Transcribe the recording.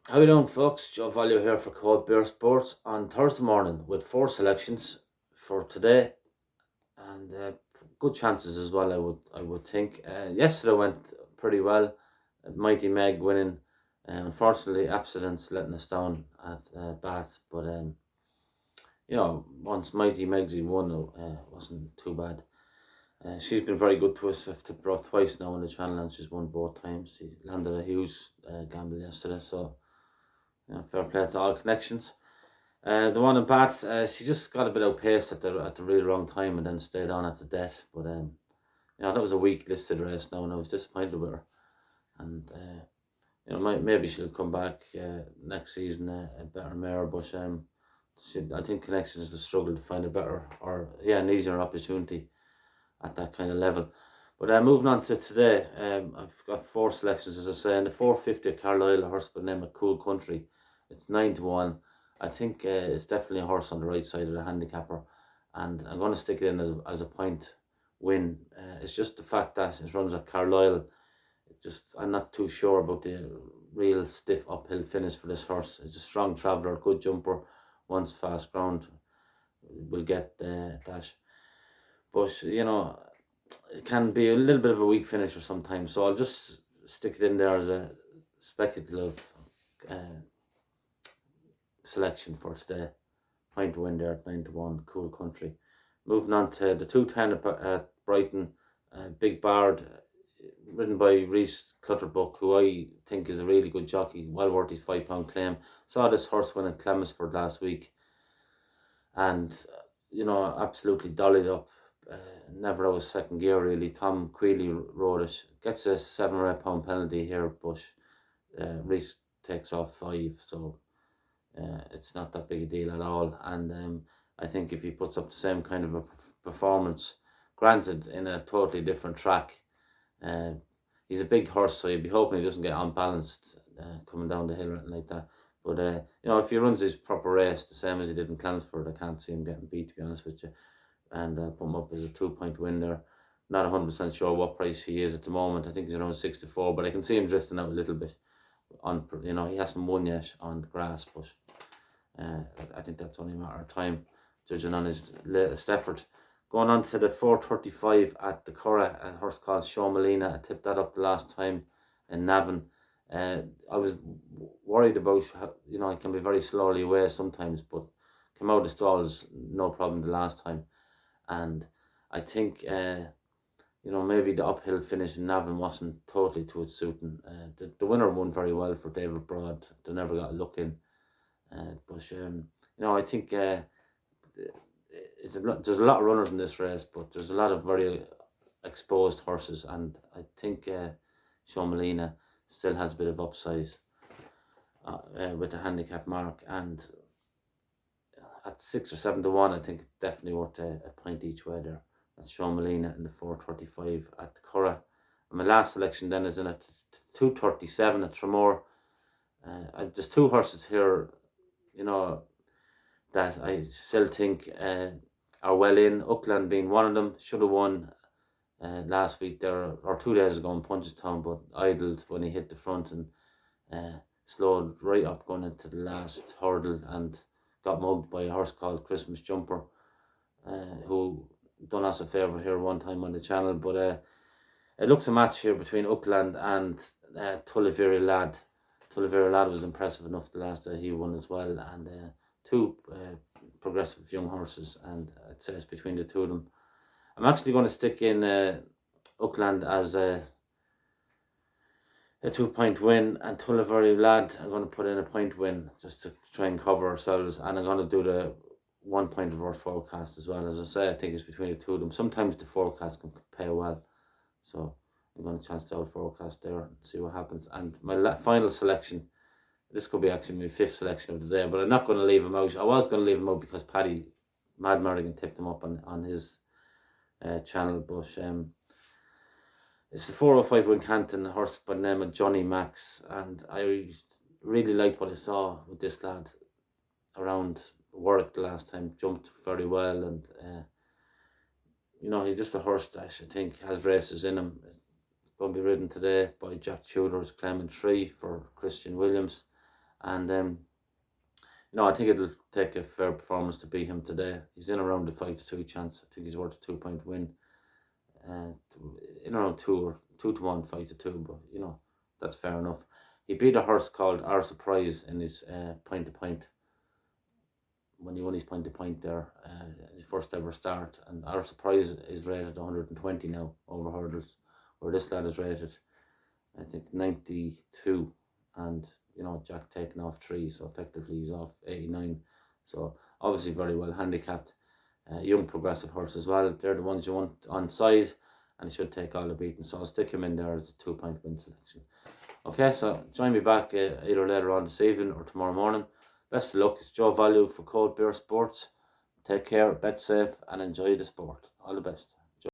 How you doing, folks? Joe Value here for Code Bear Sports on Thursday morning with four selections for today, and good chances as well. I would think. Yesterday went pretty well. Mighty Meg winning. Unfortunately, accidents letting us down at Bath, but once Mighty Megsy won, wasn't too bad. She's been very good to us. I've tipped her up twice now on the channel, and she's won both times. She landed a huge gamble yesterday, so fair play to all connections. The one in Bath, she just got a bit outpaced at the really wrong time and then stayed on at the death. But that was a weak listed race now, and I was disappointed with her. And maybe she'll come back next season a better mare. But I think connections will struggle to find a better an easier opportunity at that kind of level. But moving on to today, I've got four selections, as I say. In the 450 at Carisle, a horse by the name of Cool Country. It's 9-1. I think it's definitely a horse on the right side of the handicapper, and I'm going to stick it in as a point win. It's just the fact that it runs at Carlisle. I'm not too sure about the real stiff uphill finish for this horse. It's a strong traveller, good jumper, once fast ground will get that. But it can be a little bit of a weak finisher sometimes. So I'll just stick it in there as a speculative selection for today. Point to win there at 9-1, Cool Country. Moving on to the 210 at Brighton, Big Bard, ridden by Reese Clutterbuck, who I think is a really good jockey, well worth his £5 claim. Saw this horse win at Chelmsford last week, and absolutely dollied up. Never out of second gear really. Tom Queally rode it. Gets a £7 or £8 penalty here, but Reese takes off 5, so it's not that big a deal at all. And I think if he puts up the same kind of a performance, granted in a totally different track, he's a big horse, so you'd be hoping he doesn't get unbalanced coming down the hill or anything like that. But if he runs his proper race the same as he did in Chelmsford, I can't see him getting beat, to be honest with you. And put him up as a 2-point win there. Not 100% sure what price he is at the moment. I think he's around 64, but I can see him drifting out a little bit. He hasn't won yet on the grass, but I think that's only a matter of time, judging on his latest effort. Going on to the 435 at the Curragh, a horse called Showmolina. I tipped that up the last time in Navan. I was worried about it can be very slowly away sometimes, but came out of the stalls no problem the last time. And I think maybe the uphill finish in Navan wasn't totally to its suiting. The winner won very well for David Broad. They never got a look in. But I think there's a lot of runners in this race, but there's a lot of very exposed horses, and I think Showmolina still has a bit of upside with the handicap mark, and at 6 or 7-1, I think it's definitely worth a point each way there. That's Showmolina in the 435 at the Curragh. And my last selection then is in at 237 at Tramore. There's two horses here, that I still think are well in. Auckland being one of them. Should have won last week there, or 2 days ago in Punchestown, but idled when he hit the front and slowed right up going into the last hurdle and got mugged by a horse called Christmas Jumper, who done us a favour here one time on the channel. But it looks a match here between Auckland and Tullyveery Lad. Tullyveery Lad was impressive enough the last day he won as well, and two progressive young horses, and I'd say it's between the two of them. I'm actually going to stick in Auckland as a 2-point win, and Tullyveery Lad I'm going to put in a point win just to try and cover ourselves, and I'm going to do the 1 point reverse forecast as well. As I say, I think it's between the two of them. Sometimes the forecast can pay well, so I'm going to chance the out forecast there and see what happens. And my final selection, this could be actually my 5th selection of the day, but I'm not going to leave him out. I was going to leave him out because Paddy Mad Merrigan tipped him up on his channel, but it's the 405 Wincanton, a horse by the name of Jony Max, and I really liked what I saw with this lad around Warwick the last time. Jumped very well, and he's just a horse that I think has races in him. It's going to be ridden today by Jack Tudor's claiming 3 for Christian Williams, And I think it'll take a fair performance to beat him today. He's in around the 5-2 chance. I think he's worth a 2-point win. In around 2-1, 5-2, but that's fair enough. He beat a horse called Our Surprise in his point to point. When he won his point to point there, his first ever start, and Our Surprise is rated 120 now over hurdles, where this lad is rated, I think, 92, and Jack taking off 3, so effectively he's off 89. So obviously very well handicapped. Young progressive horse as well. They're the ones you want on side, and he should take all the beating. So I'll stick him in there as a 2-point win selection. Okay, so join me back either later on this evening or tomorrow morning. Best of luck. It's Joe Value for Cold Beer Sports. Take care, bet safe, and enjoy the sport. All the best.